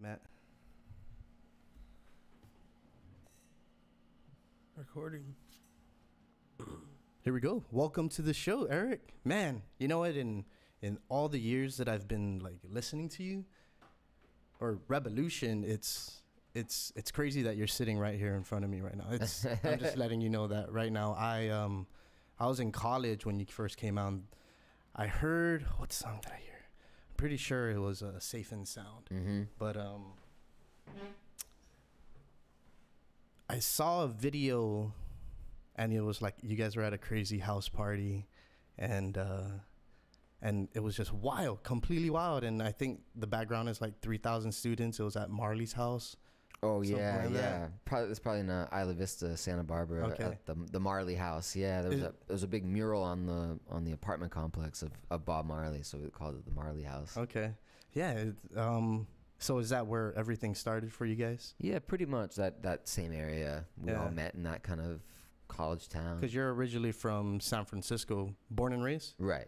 Matt. Recording. Here we go. Welcome to the show, Eric. Man, you know what? In all the years that I've been like listening to you, or Revolution, it's crazy that you're sitting right here in front of me right now. I'm just letting you know that right now. I was in college when you first came out. I heard, what song did I hear? I'm pretty sure it was Safe and Sound. Mm-hmm. But I saw a video, and it was like you guys were at a crazy house party, and it was just wild, completely wild. And I think the background is like 3,000 students. It was at Marley's house. Oh yeah, like yeah. It's probably in Isla Vista, Santa Barbara, Okay. at the Marley house. Yeah, there was a big mural on the apartment complex of Bob Marley, so we called it the Marley House. Okay, yeah. So is that where everything started for you guys? Yeah, pretty much that same area. We Yeah. all met in that kind of college town. Because you're originally from San Francisco, born and raised. Right.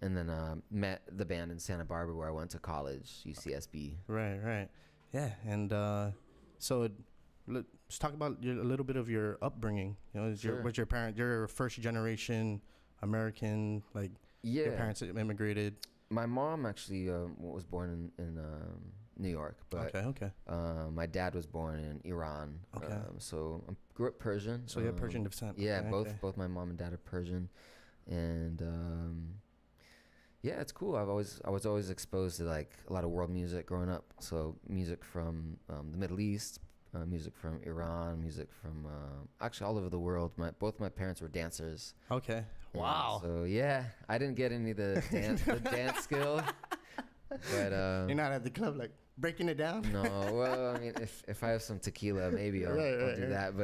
And then met the band in Santa Barbara where I went to college, UCSB. Right. Yeah, and so let's talk about a little bit of your upbringing. You know, Sure. was your parent? You're a first generation American. Like Yeah. your parents immigrated. My mom actually was born in New York, but Okay. my dad was born in Iran. Okay. So I grew up Persian. So you have Persian descent. Yeah, Okay. both my mom and dad are Persian, and yeah, it's cool. I was always exposed to like a lot of world music growing up. So music from the Middle East, music from Iran, music from actually all over the world. Both my parents were dancers. Okay. And Wow. so yeah, I didn't get any of the dance skill, but You're not at the club like breaking it down. no. Well, I mean, if I have some tequila, maybe I'll do that.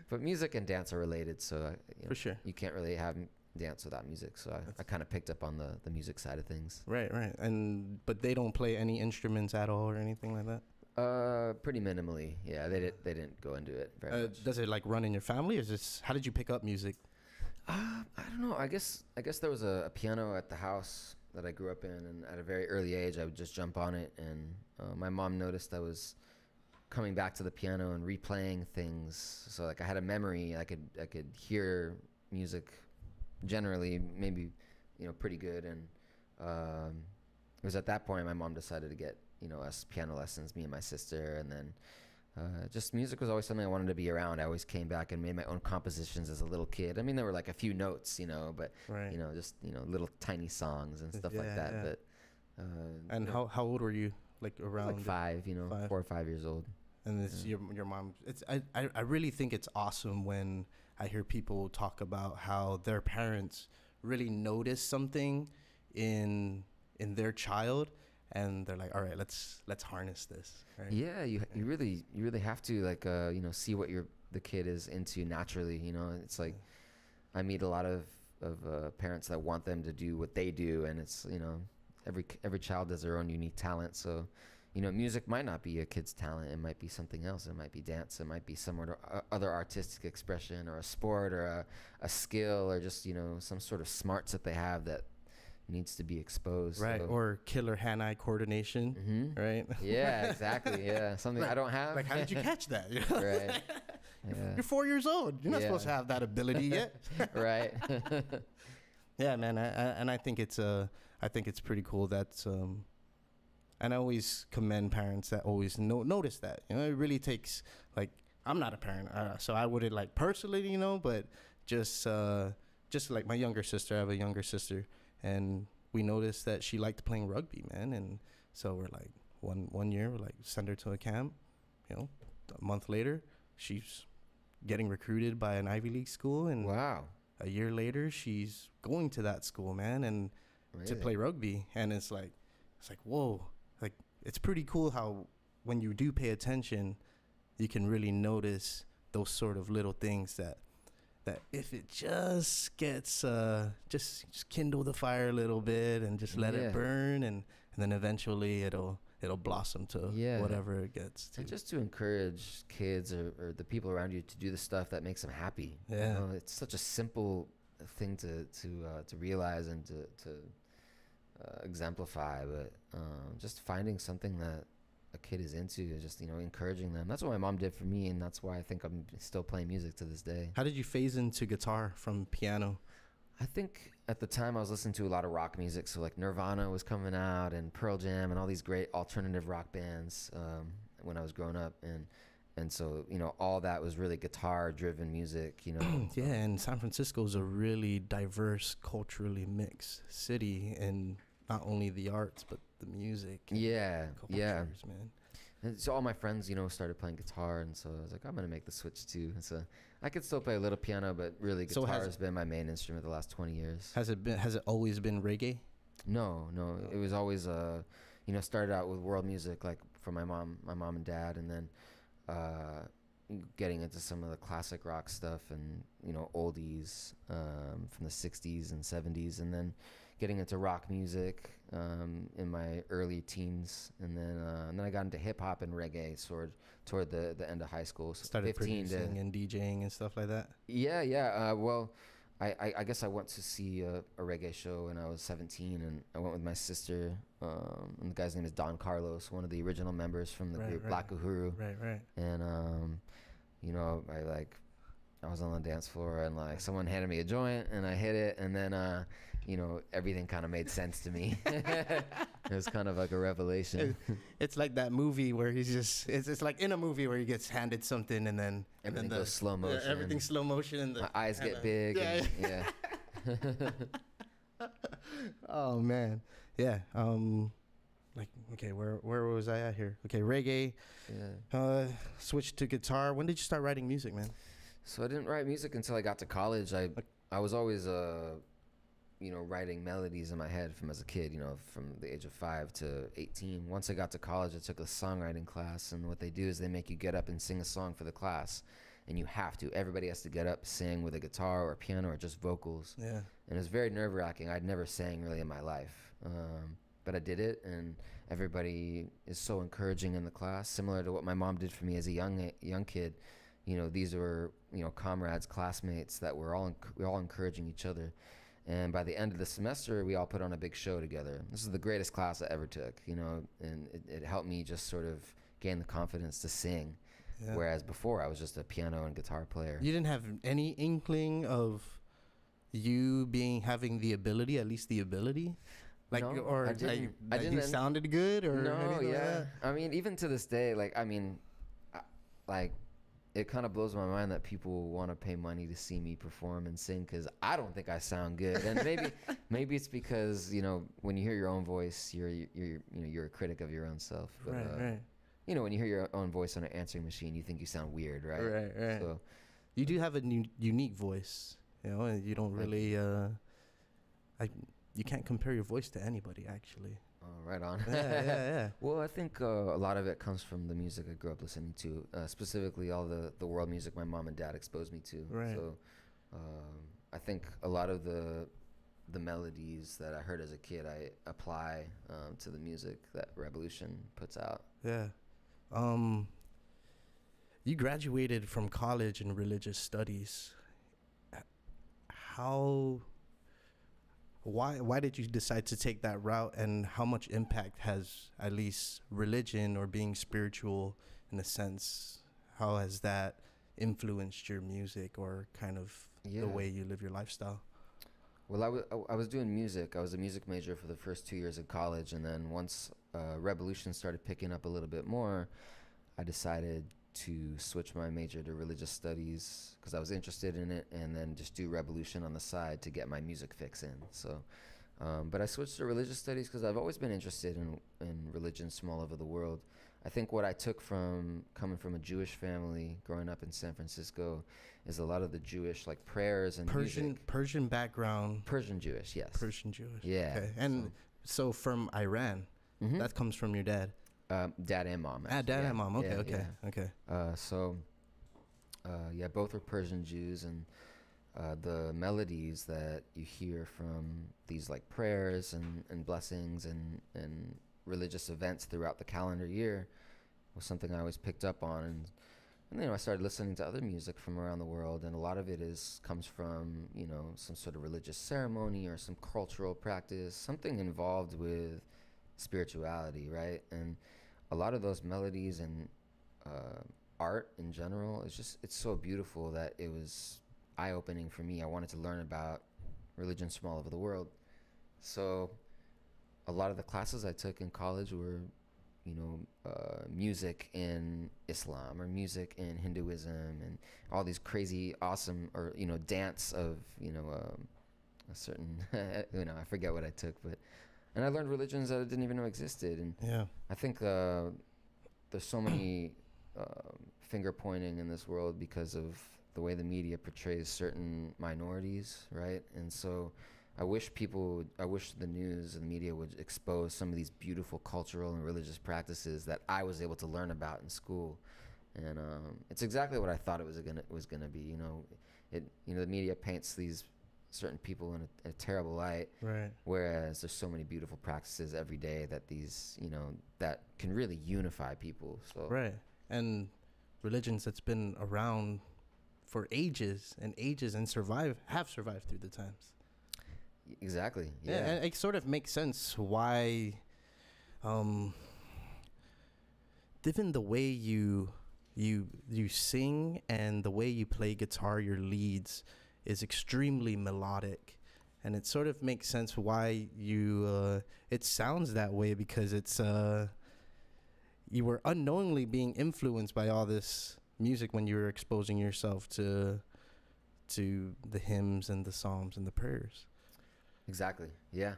But music and dance are related, so For sure. you can't really have dance without music. So I kind of picked up on the music side of things. Right. But they don't play any instruments at all or anything like that. Pretty minimally. Yeah, they didn't go into it very much. Does it like run in your family, or is this? How did you pick up music? I don't know. I guess there was a piano at the house that I grew up in, and at a very early age, I would just jump on it. And my mom noticed I was coming back to the piano and replaying things. So like I had a memory. I could hear music generally, maybe pretty good. And it was at that point my mom decided to get us piano lessons, me and my sister, and then. Just music was always something I wanted to be around. I always came back and made my own compositions as a little kid. I mean, there were like a few notes, but Right. just little tiny songs and stuff like that. Yeah. But And how old were you? Like around like 5, 5. 4 or 5 years old. And it's your mom. I really think it's awesome when I hear people talk about how their parents really notice something in their child, and they're like, all right, let's harness this. Right? Yeah, you really have to like see what the kid is into naturally. It's like I meet a lot of parents that want them to do what they do, and it's every child has their own unique talent. So music might not be a kid's talent. It might be something else. It might be dance. It might be some other artistic expression, or a sport, or a skill, or just some sort of smarts that they have that needs to be exposed. Right. So. Or killer hand-eye coordination. Mm-hmm. Right. Yeah, exactly. Yeah, something I don't have. Like, how did you catch that? Right. Yeah. You're 4 years old. You're not supposed to have that ability yet. Right. Yeah, man. And I think it's pretty cool that and I always commend parents that always notice that. It really takes, like, I'm not a parent, so I wouldn't like personally, but just like my younger sister. I have a younger sister, and we noticed that she liked playing rugby, man. And so we're like, one year we're like, send her to a camp. A month later, she's getting recruited by an Ivy League school, and Wow. a year later she's going to that school, man, and to play rugby. And it's like whoa, like it's pretty cool how when you do pay attention, you can really notice those sort of little things that if it just gets just kindle the fire a little bit and just let it burn, and then eventually it'll blossom to whatever it gets to. And just to encourage kids or the people around you to do the stuff that makes them happy. Yeah. It's such a simple thing to realize and to exemplify, but just finding something that a kid is into, just encouraging them. That's what my mom did for me, and that's why I think I'm still playing music to this day. How did you phase into guitar from piano? I think at the time I was listening to a lot of rock music, so like Nirvana was coming out and Pearl Jam and all these great alternative rock bands when I was growing up, and so all that was really guitar driven music. Yeah, and San Francisco is a really diverse, culturally mixed city, and not only the arts but the music. Yeah, yeah, cultures, man. And so all my friends, started playing guitar, and so I was like, I'm gonna make the switch too. And so I could still play a little piano, but really guitar has been my main instrument the last 20 years. Has it always been reggae? No. It was always started out with world music, like from my mom and dad, and then getting into some of the classic rock stuff and oldies from the 60s and 70s, and then getting into rock music in my early teens, and then I got into hip hop and reggae toward the end of high school. So started producing and DJing and stuff like that. Yeah. Well, I guess I went to see a reggae show when I was 17, and I went with my sister. And the guy's name is Don Carlos, one of the original members from the group Black Uhuru. Right. And I was on the dance floor, and like someone handed me a joint, and I hit it, and then everything kind of made sense to me. It was kind of like a revelation. It's like that movie where he's just it's like in a movie where he gets handed something, and then everything goes slow motion. Yeah, everything's slow motion, and my eyes get big. Yeah. Oh man, yeah. Okay, where was I at here? Okay, reggae. Yeah. Switched to guitar. When did you start writing music, man? So I didn't write music until I got to college. I was always writing melodies in my head from as a kid, from the age of 5 to 18. Once I got to college, I took a songwriting class, and what they do is they make you get up and sing a song for the class, and you have to. Everybody has to get up, sing with a guitar or a piano or just vocals. Yeah. And it was very nerve-wracking. I'd never sang really in my life, but I did it, and everybody is so encouraging in the class, similar to what my mom did for me as a young kid. These were comrades, classmates that were all encouraging each other. And by the end of the semester, we all put on a big show together. This is the greatest class I ever took, and it helped me just sort of gain the confidence to sing. Yeah. Whereas before, I was just a piano and guitar player. You didn't have any inkling of you having the ability, at least the ability? Like, no, or I didn't. You sounded good, or no, yeah. Like that? I mean, even to this day, it kind of blows my mind that people want to pay money to see me perform and sing, because I don't think I sound good. And maybe it's because when you hear your own voice, you're a critic of your own self. But, right. When you hear your own voice on an answering machine, you think you sound weird, right? Right. So you do have a unique voice, and you don't really. You can't compare your voice to anybody, actually. Oh, right on. Yeah. Well, I think a lot of it comes from the music I grew up listening to, specifically all the world music my mom and dad exposed me to. Right. So I think a lot of the melodies that I heard as a kid, I apply to the music that Revolution puts out. Yeah. You graduated from college in religious studies. Why did you decide to take that route, and how much impact has at least religion or being spiritual in a sense, how has that influenced your music or kind of the way you live your lifestyle? Well, I was doing music. I was a music major for the first 2 years of college, and then once Revolution started picking up a little bit more, I decided to switch my major to religious studies because I was interested in it, and then just do Revolution on the side to get my music fix in. So, but I switched to religious studies because I've always been interested in religions from all over the world. I think what I took from coming from a Jewish family, growing up in San Francisco, is a lot of the Jewish like prayers and music. Persian background. Persian Jewish, yes. Persian Jewish. Yeah. Okay. And so from Iran, that comes from your dad. Dad and mom. Dad and mom. Okay. Both are Persian Jews, and the melodies that you hear from these like prayers and blessings and religious events throughout the calendar year was something I always picked up on, And I started listening to other music from around the world, and a lot of it comes from some sort of religious ceremony or some cultural practice, something involved with spirituality, right? And a lot of those melodies and art in general it's so beautiful that it was eye-opening for me. I wanted to learn about religions from all over the world. So a lot of the classes I took in college were music in Islam or music in Hinduism and all these crazy awesome or dance of a certain I forget what I took, and I learned religions that I didn't even know existed. And Yeah. I think there's so many finger pointing in this world because of the way the media portrays certain minorities, right? And so I wish the news and the media would expose some of these beautiful cultural and religious practices that I was able to learn about in school. And it's exactly what I thought it was gonna be. The media paints these certain people in a terrible light, Right. whereas there's so many beautiful practices every day that that can really unify people. So Right. And religions that's been around for ages and ages and have survived through the times. Exactly. Yeah, Yeah. and it sort of makes sense why, given the way you sing and the way you play guitar, your leads is extremely melodic, and it sort of makes sense why it sounds that way, because it's you were unknowingly being influenced by all this music when you were exposing yourself to the hymns and the psalms and the prayers. Exactly. Yeah.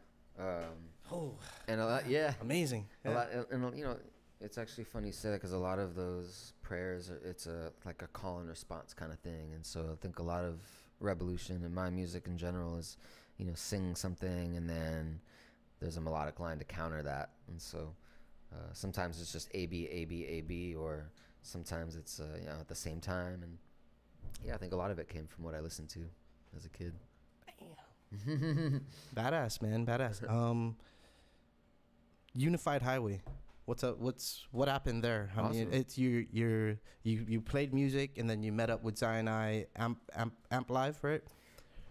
Oh, And a lot. Yeah. amazing. A Yeah. lot. And it's actually funny you say that, because a lot of those prayers it's like a call and response kind of thing. And so I think a lot of revolution in my music in general is sing something and then there's a melodic line to counter that. And so sometimes it's just A B A B A B, or sometimes it's at the same time. And yeah, I think a lot of it came from what I listened to as a kid. Badass, man, badass. Unified Highway. What's up? What happened there? I mean, Awesome. it's you played music and then you met up with Zion I Amp Live, right?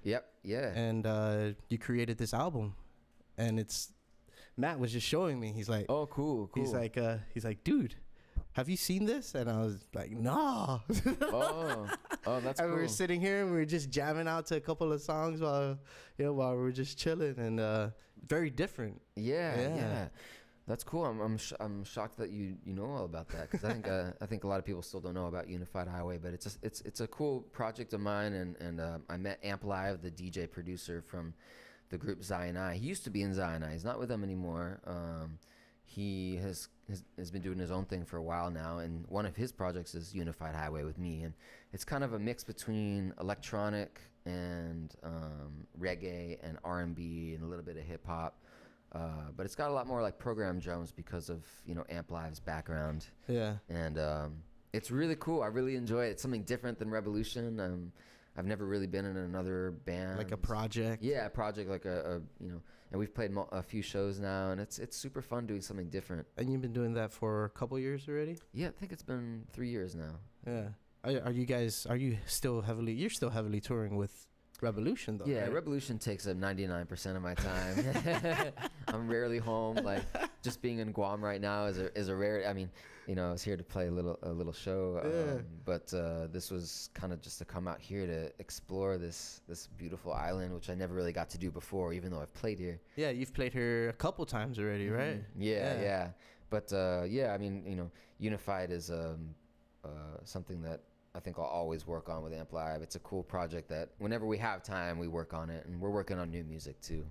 Yep. Yeah. And you created this album, and Matt was just showing me. He's like, Oh, cool. he's like, dude, have you seen this? And I was like, no. Oh, that's And cool. we were sitting here and we were just jamming out to a couple of songs while we were just chilling, and very different. Yeah. That's cool. I'm shocked that you know all about that, because I think a lot of people still don't know about Unified Highway, but it's a cool project of mine, and I met Amp Live, the DJ producer from the group Zion I. He used to be in Zion I. He's not with them anymore. He has been doing his own thing for a while now, and one of his projects is Unified Highway with me, and it's kind of a mix between electronic and reggae and R&B and a little bit of hip hop. But it's got a lot more like programmed drums because of Amp Live's background. Yeah. And it's really cool. I really enjoy it. It's something different than Revolution. I've never really been in another band. Like a project. Yeah, a project like and we've played a few shows now, and it's super fun doing something different. And you've been doing that for a couple years already? Yeah, I think it's been 3 years now. Yeah. You're still heavily touring with Revolution, though? Yeah, right? Revolution takes up 99% of my time. I'm rarely home. Like, just being in Guam right now is a rare. I mean, I was here to play a little show, but this was kind of just to come out here to explore this beautiful island, which I never really got to do before, even though I've played here. Yeah, you've played here a couple times already, right? Yeah. But I mean, Unified is something that I think I'll always work on with Amp Live. It's a cool project that whenever we have time, we work on it, and we're working on new music too.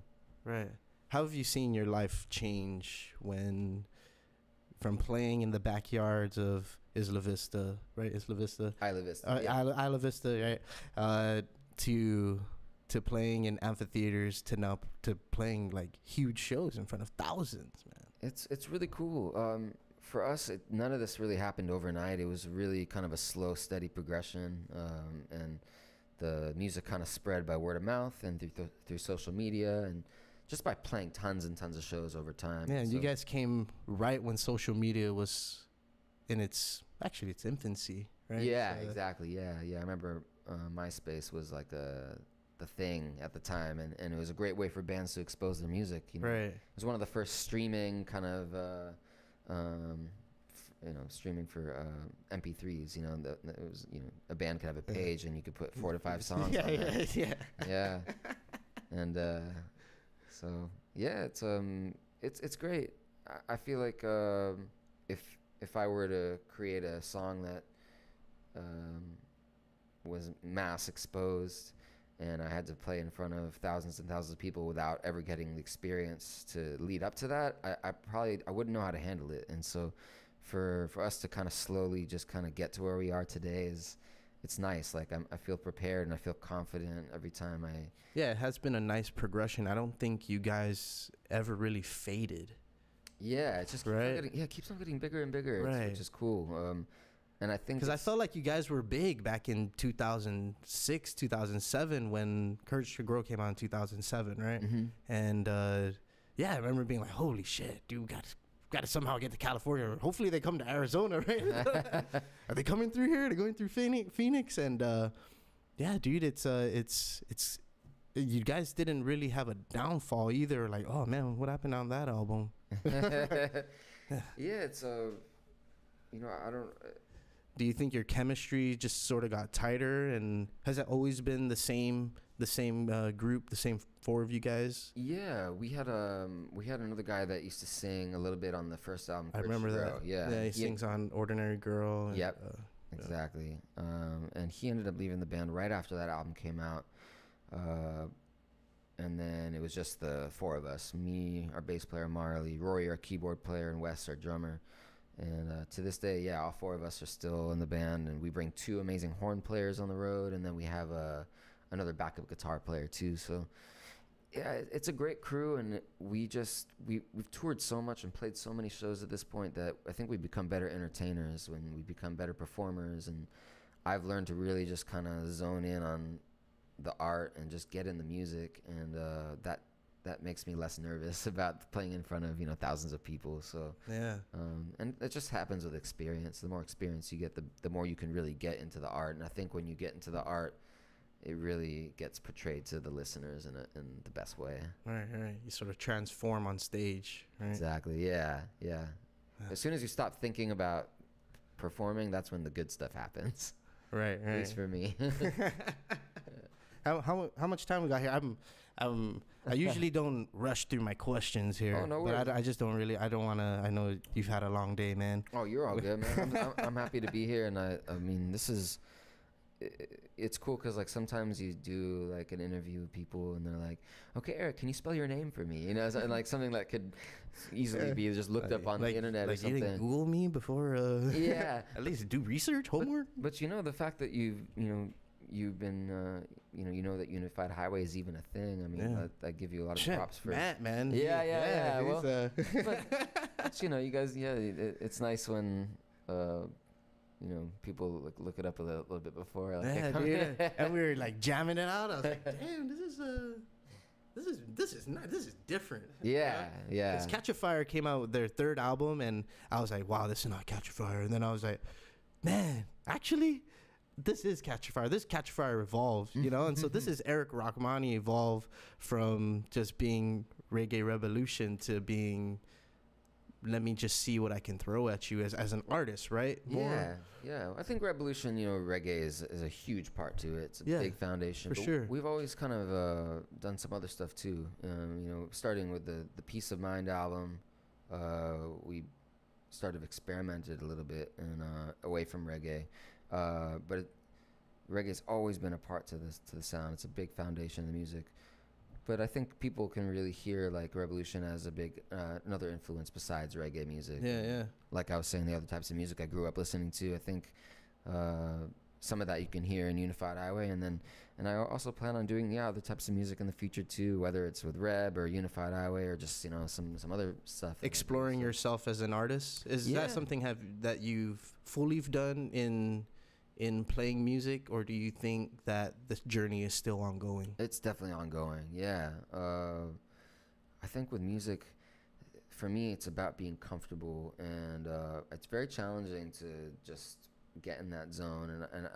Right. How have you seen your life change from playing in the backyards of Isla Vista, right? Isla Vista. Isla Vista. Yeah. Isla Vista, right? To playing in amphitheaters, to now to playing like huge shows in front of thousands, man. It's really cool. For us, none of this really happened overnight. It was really kind of a slow, steady progression, and the music kind of spread by word of mouth and through social media, and just by playing tons and tons of shows over time. Yeah, and you guys came right when social media was in its actually it's infancy, right? Yeah, exactly. Yeah, yeah. I remember MySpace was like the thing at the time, and it was a great way for bands to expose their music. You know, Right. it was one of the first streaming kind of, streaming for MP3s. You know, it was a band could have a page and you could put 4 to 5 songs. Yeah, on there. yeah. Yeah, and so yeah, it's great. I feel like if I were to create a song that was mass exposed and I had to play in front of thousands and thousands of people without ever getting the experience to lead up to that, I wouldn't know how to handle it. And so for us to kind of slowly just kind of get to where we are today it's nice. Like I feel prepared and I feel confident every time Yeah, it has been a nice progression. I don't think you guys ever really faded. Yeah, it just keeps on getting bigger and bigger, right. Which is cool. And I think because I felt like you guys were big back in 2006, 2007 when Courage to Grow came out in 2007, right? Mm-hmm. And yeah, I remember being like, "Holy shit, dude, got to somehow get to California. Hopefully they come to Arizona, right? Are they coming through here? They're going through Phoenix, and yeah, dude, it's you guys didn't really have a downfall either. Like, oh man, what happened on that album? Yeah, it's I don't. Do you think your chemistry just sort of got tighter, and has it always been the same group, the same 4 of you guys? Yeah, we had another guy that used to sing a little bit on the first album. I remember that. Yeah, he sings on Ordinary Girl. And, yep, exactly. And he ended up leaving the band right after that album came out. And then it was just the 4 of us: me, our bass player Marley, Rory, our keyboard player, and Wes, our drummer. And to this day, yeah, all 4 of us are still in the band, and we bring 2 amazing horn players on the road, and then we have another backup guitar player too. So yeah, it's a great crew, and we've toured so much and played so many shows at this point that I think we've become better entertainers when we become better performers. And I've learned to really just kind of zone in on the art and just get in the music, and that makes me less nervous about playing in front of thousands of people. So yeah, and it just happens with experience. The more experience you get, the more you can really get into the art. And I think when you get into the art, it really gets portrayed to the listeners in the best way. Right. You sort of transform on stage, right? Exactly. Yeah. As soon as you stop thinking about performing, that's when the good stuff happens. Right. At least for me. How much time we got here? I usually don't rush through my questions here. Oh, no but worries. I just don't really. I don't want to. I know you've had a long day, man. Oh, you're all good, man. I'm happy to be here, and I mean, it's cool because like sometimes you do like an interview with people and they're like, "Okay, Eric, can you spell your name for me?" And like something that could easily be just looked up on the internet or something. You didn't Google me before. Yeah. At least do research, homework. But the fact that you've been that Unified Highway is even a thing. I mean, I give you a lot of props for Matt, man. Yeah. Well, but you guys, it's nice when people look it up a little bit before. Like, dude. And we were like jamming it out. I was like, damn, this is different. Yeah. Because Catch a Fire came out with their 3rd album, and I was like, wow, this is not Catch a Fire. And then I was like, man, actually, this is Catch a Fire. This Catch a Fire evolved, and so this is Eric Rachmany evolved from just being Reggae Revolution to being, let me just see what I can throw at you as an artist, right? Yeah. I think Revolution, reggae is a huge part to it. It's a big foundation. For sure. We've always kind of done some other stuff too. Starting with the Peace of Mind album, we started experimented a little bit and away from reggae. But reggae's always been a part to the sound. It's a big foundation of the music. But I think people can really hear like Revolution as a big another influence besides reggae music. Yeah. Like I was saying, the other types of music I grew up listening to. I think some of that you can hear in Unified Highway, and I also plan on doing other types of music in the future too, whether it's with Reb or Unified Highway or just some other stuff. Exploring yourself as an artist, is that something that you've fully done in playing music, or do you think that this journey is still ongoing? It's definitely ongoing. Yeah. I think with music, for me, it's about being comfortable, and it's very challenging to just get in that zone. And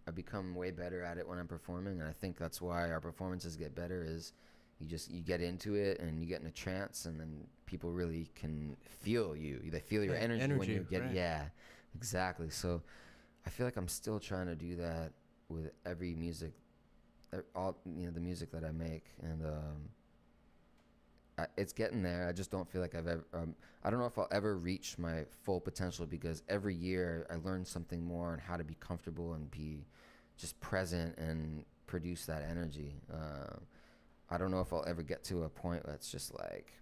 I've become way better at it when I'm performing, and I think that's why our performances get better. Is you get into it and you get in a trance, and then people really can feel you. They feel your energy when you get yeah, exactly. So I feel like I'm still trying to do that with every music, all the music that I make, and it's getting there. I just don't feel like I've ever. I don't know if I'll ever reach my full potential, because every year I learn something more on how to be comfortable and be just present and produce that energy. I don't know if I'll ever get to a point that's just like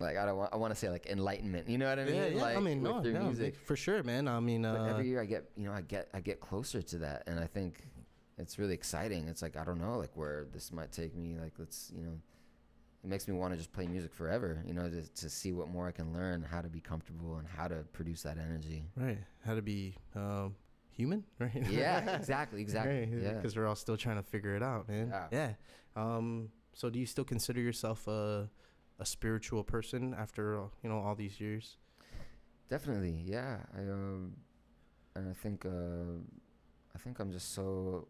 I want to say like enlightenment. You know what I mean? Yeah. Like, I mean, with your music. for sure, man. I mean, but every year I get closer to that, and I think it's really exciting. It's like, I don't know, like where this might take me. Like, it makes me want to just play music forever, to see what more I can learn, how to be comfortable and how to produce that energy. Right. How to be human, right? Yeah, exactly. Right. Yeah. Because we're all still trying to figure it out, man. Yeah. So do you still consider yourself a spiritual person after, all these years? Definitely, yeah. And I think I'm just so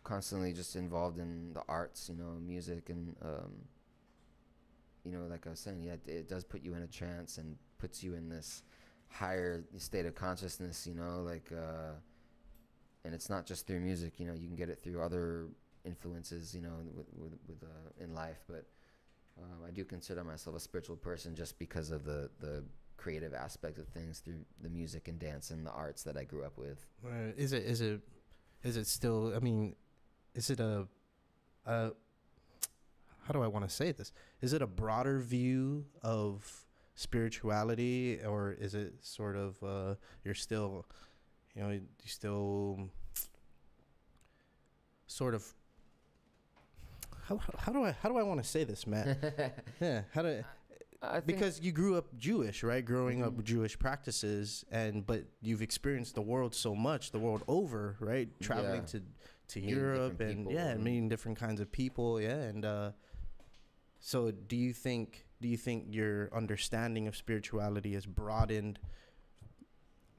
constantly just involved in the arts, music, and like I was saying, yeah, it does put you in a trance and puts you in this higher state of consciousness, and it's not just through music, you can get it through other influences, with in life. But I do consider myself a spiritual person just because of the creative aspect of things through the music and dance and the arts that I grew up with. Is it still? I mean, is it a how do I want to say this? Is it a broader view of spirituality, or is it sort of you're still, you still sort of how do I want to say this, Matt? Yeah, because you grew up Jewish, right? Growing up with Jewish practices, but you've experienced the world so much, the world over, right? Traveling to Europe and meeting different kinds of people, and so do you think your understanding of spirituality has broadened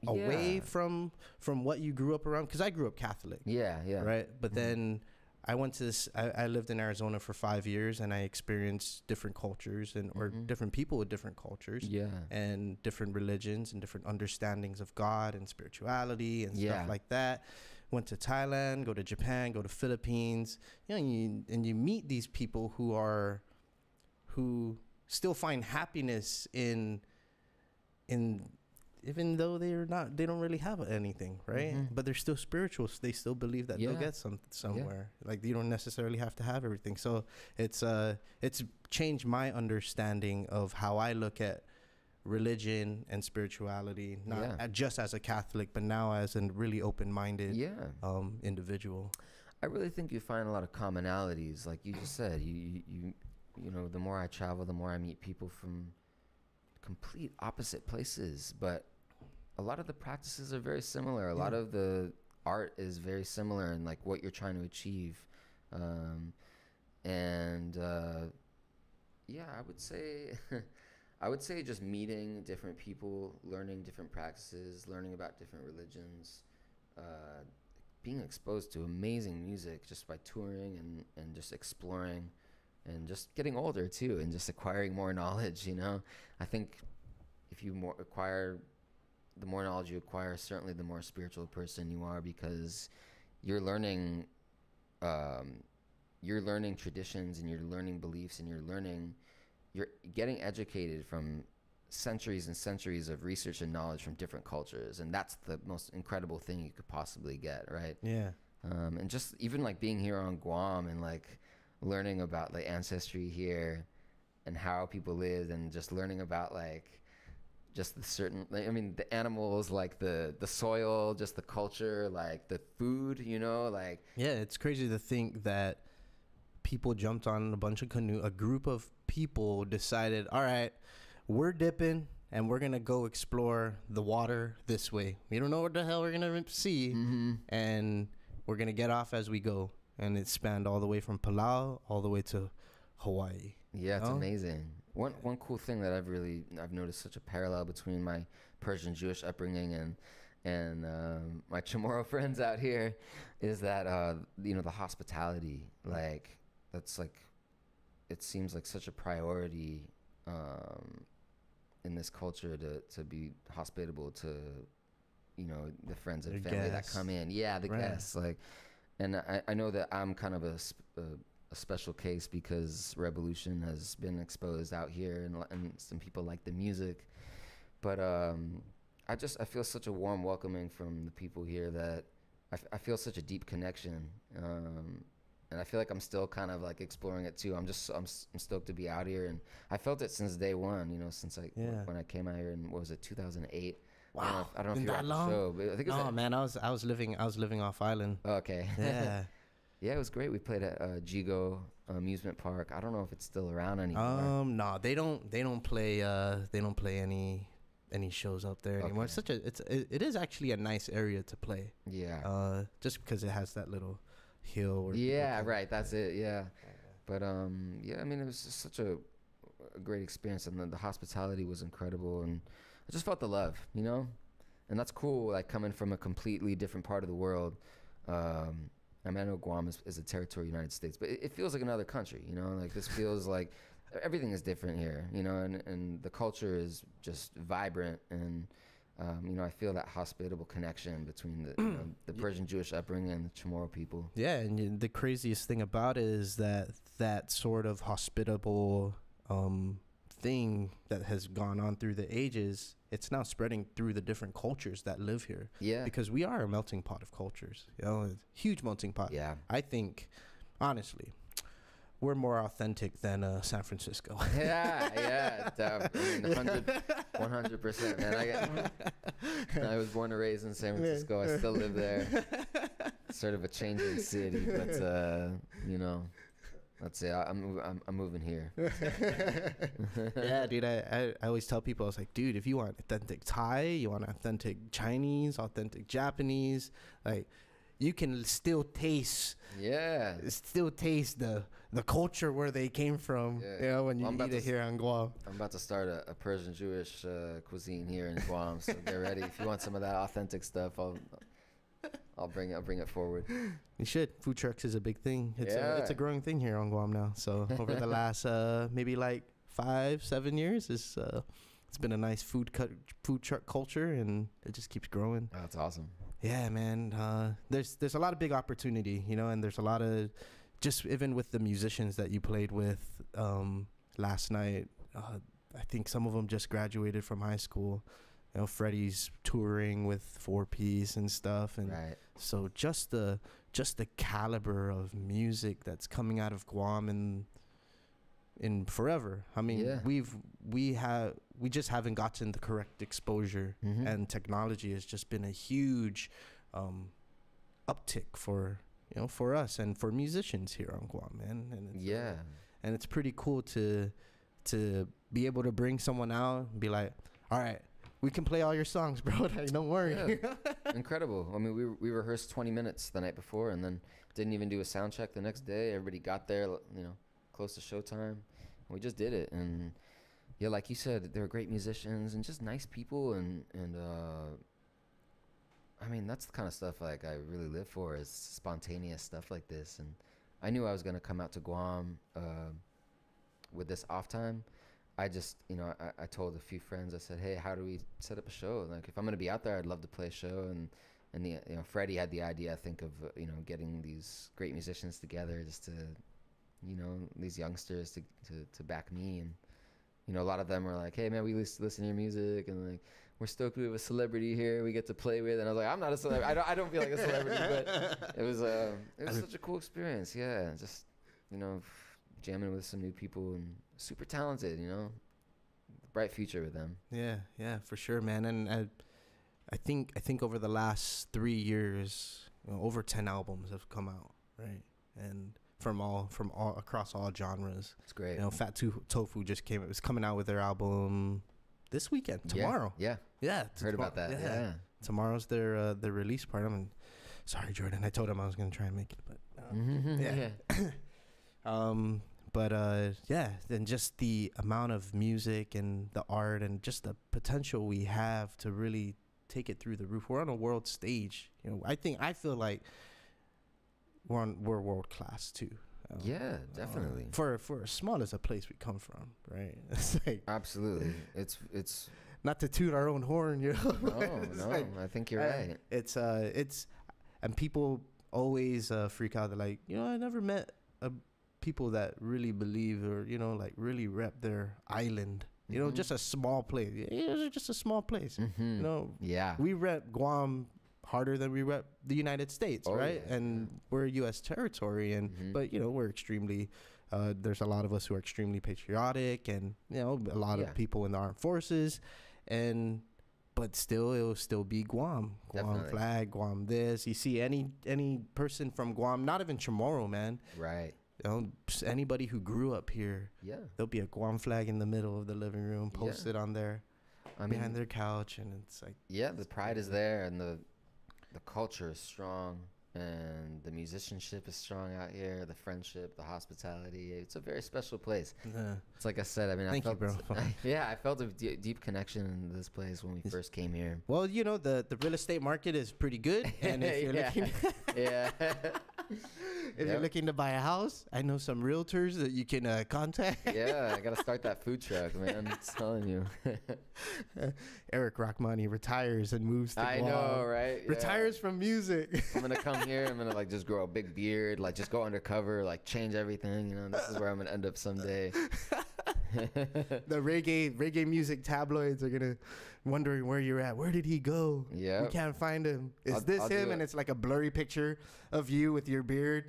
away from what you grew up around? Because I grew up Catholic. Yeah. Right, but then I went to this. I lived in Arizona for 5 years, and I experienced different cultures or different people with different cultures, and different religions and different understandings of God and spirituality and stuff like that. Went to Thailand, go to Japan, go to Philippines. And you meet these people who still find happiness in even though they don't really have anything, right? But they're still spiritual. So they still believe that they'll get somewhere. Like, you don't necessarily have to have everything. So it's changed my understanding of how I look at religion and spirituality, not just as a Catholic, but now as a really open-minded individual. I really think you find a lot of commonalities, like you just said. The more I travel, the more I meet people from complete opposite places, but a lot of the practices are very similar. A lot of the art is very similar in like what you're trying to achieve. I would say just meeting different people, learning different practices, learning about different religions, being exposed to amazing music just by touring and just exploring, and just getting older too, and just acquiring more knowledge. I think if you the more knowledge you acquire, certainly the more spiritual person you are, because you're learning traditions, and you're learning beliefs, and you're getting educated from centuries and centuries of research and knowledge from different cultures, and that's the most incredible thing you could possibly get, right? And just even like being here on Guam and like learning about like ancestry here and how people lived, and just learning about like just the animals, like the soil, just the culture, like the food, it's crazy to think that people jumped on a group of people decided, all right, we're dipping and we're gonna go explore the water this way. We don't know what the hell we're gonna see, and we're gonna get off as we go. And it spanned all the way from Palau all the way to Hawaii. Yeah, it's amazing. One cool thing that I've noticed such a parallel between my Persian Jewish upbringing and my Chamorro friends out here is that the hospitality, like that's like, it seems like such a priority in this culture to be hospitable to the friends and family that come in. Yeah, the guests, like, and I know that I'm kind of a special case because Revolution has been exposed out here, and some people like the music, but I feel such a warm welcoming from the people here that I feel such a deep connection, and I feel like I'm still kind of like exploring it too. I'm stoked to be out here, and I felt it since day one, since when I came out here in, what was it, 2008. Wow, I don't know if you were at the show, but I think it was man, I was living off island. Okay. Yeah. Yeah, it was great. We played at Jigo amusement park. I don't know if it's still around anymore. No, they don't play any shows up there anymore. Okay. It is actually a nice area to play. Yeah. Just because it has that little hill. Where yeah, right. That's it. Yeah. But yeah, I mean, it was just such a great experience, and the hospitality was incredible, and I just felt the love, and that's cool. Like coming from a completely different part of the world. I mean, I know Guam is a territory of the United States, but it feels like another country, like this feels like everything is different here, and the culture is just vibrant, and I feel that hospitable connection between the Persian Jewish upbringing and the Chamorro people. Yeah, and the craziest thing about it is that sort of hospitable thing that has gone on through the ages, it's now spreading through the different cultures that live here. Yeah. Because we are a melting pot of cultures, a huge melting pot. Yeah. I think, honestly, we're more authentic than San Francisco. Yeah. I mean, 100%, man. I was born and raised in San Francisco. I still live there. It's sort of a changing city, but let's say I'm moving here. Yeah, dude. I always tell people, I was like, dude, if you want authentic Thai, you want authentic Chinese, authentic Japanese, like you can still taste. Yeah. Still taste the culture where they came from. Yeah. When you eat it here on Guam. I'm about to start a Persian Jewish cuisine here in Guam, so get ready. If you want some of that authentic stuff, I'll bring it forward. You should. Food trucks is a big thing. It's a growing thing here on Guam now. So over the last maybe like 5-7 years, it's been a nice food truck culture, and it just keeps growing. Oh, that's awesome. Yeah, man. There's a lot of big opportunity, and there's a lot of, just even with the musicians that you played with last night. I think some of them just graduated from high school. Freddie's touring with 4-piece and stuff, and so just the caliber of music that's coming out of Guam in forever. I mean, we just haven't gotten the correct exposure, and technology has just been a huge uptick for us and for musicians here on Guam, man. And and it's pretty cool to be able to bring someone out and be like, all right, we can play all your songs, bro. Like, don't worry. Yeah. Incredible. I mean, we rehearsed 20 minutes the night before, and then didn't even do a sound check the next day. Everybody got there, close to showtime. We just did it, and yeah, like you said, they were great musicians and just nice people, and I mean, that's the kind of stuff like I really live for, is spontaneous stuff like this. And I knew I was gonna come out to Guam with this off time. I just, I told a few friends, I said, hey, how do we set up a show? Like, if I'm going to be out there, I'd love to play a show. And Freddie had the idea, I think, of, getting these great musicians together just to, these youngsters to back me. And, a lot of them were like, hey, man, we listen to your music. And, like, we're stoked we have a celebrity here we get to play with. And I was like, I'm not a celebrity. I don't feel like a celebrity. But it was such a cool experience. Yeah, just, jamming with some new people and super talented, bright future with them. Yeah, for sure, man. And I think over the last 3 years, over 10 albums have come out, right? And from all across all genres. It's great. Fat Tofu just came. It was coming out with their album this weekend, tomorrow. Yeah. Heard about that. Yeah. Tomorrow's their release party. Sorry, Jordan. I told him I was gonna try and make it, but But yeah, then just the amount of music and the art and just the potential we have to really take it through the roof. We're on a world stage. I feel like we're world class too. Yeah, definitely. For as small as a place we come from, right? It's like, absolutely. It's not to toot our own horn, No, like, I think you're right. It's and people always freak out. They're like, I never met people that really believe or like really rep their island. Just a small place. It's just a small place. Yeah. We rep Guam harder than we rep the United States, right? Yeah, and we're U.S. territory, and but we're extremely. There's a lot of us who are extremely patriotic, and a lot of people in the armed forces, but still, it'll still be Guam flag, Guam this. You see any person from Guam, not even Chamorro, man. Right. Anybody who grew up here, there'll be a Guam flag in the middle of the living room, posted on there, behind their couch, and it's like the pride is there, and the culture is strong, and the musicianship is strong out here. The friendship, the hospitality. It's a very special place. It's like I said. I mean, Thank you, bro. I felt a deep connection in this place when we first came here. Well, the real estate market is pretty good, and if you're looking, if you're looking to buy a house, I know some realtors that you can contact. I gotta start that food truck, man. I'm telling you. Eric Rachmany retires and moves to Guam. I know, right? Retires from music. I'm gonna come here. I'm gonna just grow a big beard, just go undercover, change everything. This is where I'm gonna end up someday. The reggae music tabloids are gonna wondering where you're at. Where did he go? We can't find him. Is this him? And it's like a blurry picture of you with your beard.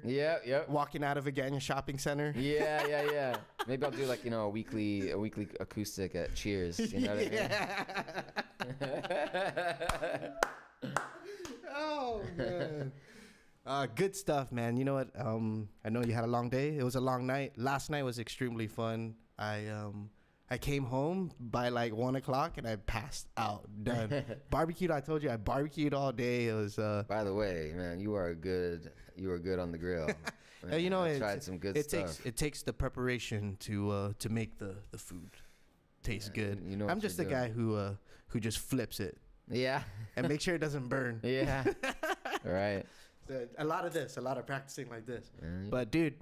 Walking out of a Ganya shopping center. Yeah. Maybe I'll do a weekly acoustic at Cheers. You know what I mean? Oh man. Good stuff, man. You know what? I know you had a long day. It was a long night. Last night was extremely fun. I came home by 1 o'clock and I passed out. Done. Barbecued. I told you I barbecued all day. It was. By the way, man, you were good on the grill. Man, I tried some good stuff. It takes the preparation to make the food taste good. I'm just the guy who just flips it. Yeah. And make sure it doesn't burn. Yeah. Right. So a lot of practicing like this. But dude,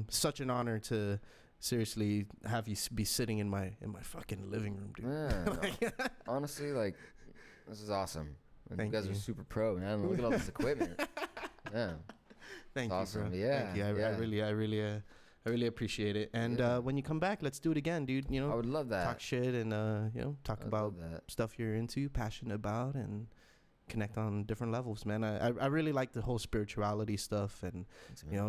such an honor to seriously have you be sitting in my fucking living room, dude. Man, honestly, this is awesome. You guys are super pro, man. Look at all this equipment. Yeah. Thank you, awesome. bro. Yeah. Thank you. I really appreciate it. And when you come back, let's do it again, dude. I would love that. Talk shit and talk about stuff you're into, passionate about, and connect on different levels, man. I really like the whole spirituality stuff, and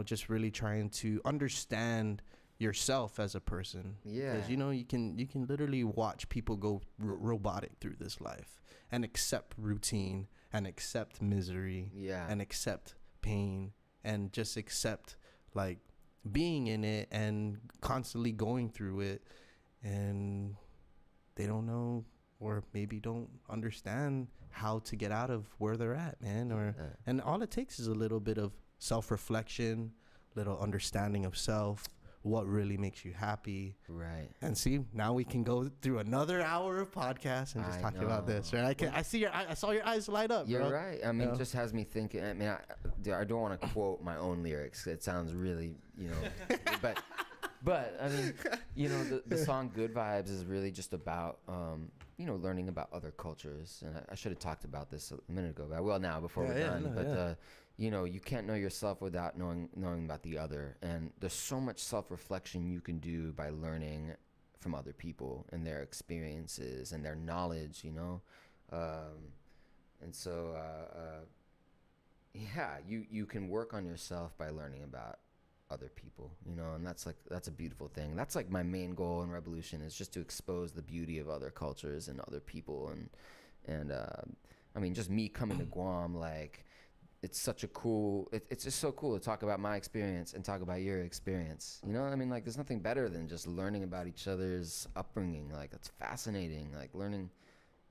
just really trying to understand yourself as a person. Because you can literally watch people go robotic through this life and accept routine and accept misery and accept pain and just accept being in it and constantly going through it, and they don't know or maybe don't understand how to get out of where they're at, man. And all it takes is a little bit of self-reflection, little understanding of self, what really makes you happy. Right. And see, now we can go through another hour of podcast and just talk about this, right? I saw your eyes light up, You're bro. right. I mean, it just has me thinking. I mean, I don't want to quote my own lyrics. It sounds really, but I mean, the song "Good Vibes" is really just about, learning about other cultures. And I should have talked about this a minute ago, but I will now before we're done. You can't know yourself without knowing about the other. And there's so much self-reflection you can do by learning from other people and their experiences and their knowledge, and so, you can work on yourself by learning about other people, and that's a beautiful thing. That's my main goal in Revolution, is just to expose the beauty of other cultures and other people. And I mean, just me coming to Guam, it's such a it's just so cool to talk about my experience and talk about your experience. You know what I mean? There's nothing better than just learning about each other's upbringing. It's fascinating. Learning,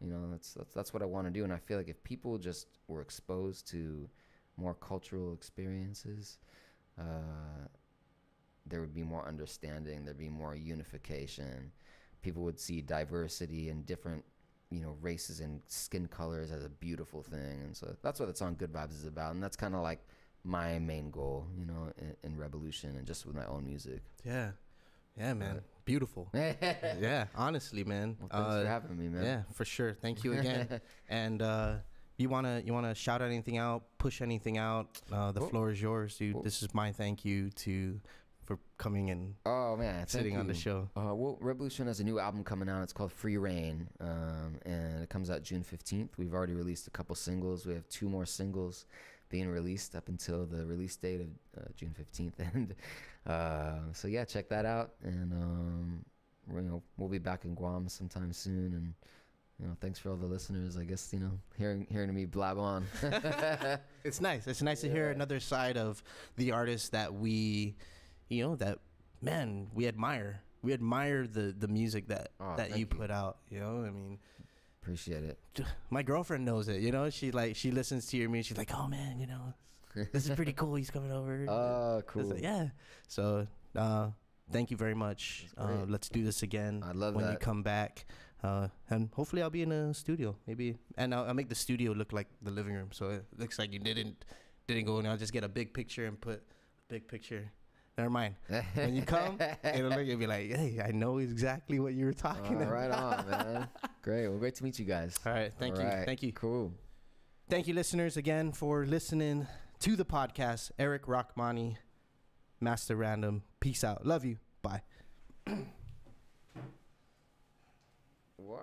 that's what I want to do. And I feel like if people just were exposed to more cultural experiences, there would be more understanding, there'd be more unification. People would see diversity and different, races and skin colors as a beautiful thing. And so that's what the song Good Vibes is about. And that's kind of like my main goal, in Revolution and just with my own music. Yeah. Yeah, man. Beautiful. Yeah, honestly, man. Well, thanks for having me, man. Yeah, for sure. Thank you again. And you wanna shout anything out, push anything out? The floor is yours, dude. This is my thank you for coming and sitting on the show. Revolution has a new album coming out. It's called Free Reign, and it comes out June 15th. We've already released a couple singles. We have 2 more singles being released up until the release date of June 15th. And so yeah, check that out. And we'll be back in Guam sometime soon. And thanks for all the listeners. I guess hearing me blab on. It's nice. It's nice to hear another side of the artist that we admire. We admire the music that you put out. I mean. Appreciate it. My girlfriend knows it. She listens to your music. She's like, oh man, this is pretty cool. He's coming over. Oh, cool. Like, yeah. So thank you very much. Let's do this again. I love when that. you come back. And hopefully I'll be in a studio maybe, and I'll make the studio look like the living room, so it looks like you didn't go in. I'll just get a big picture and put a big picture. Never mind. When you come, you'll be like, hey, I know exactly what you were talking about. Right on, man. Great. Well, great to meet you guys. All right. Thank you. Thank you. Cool. Thank you, listeners, again for listening to the podcast. Eric Rachmany, Master Random. Peace out. Love you. Bye. Wow.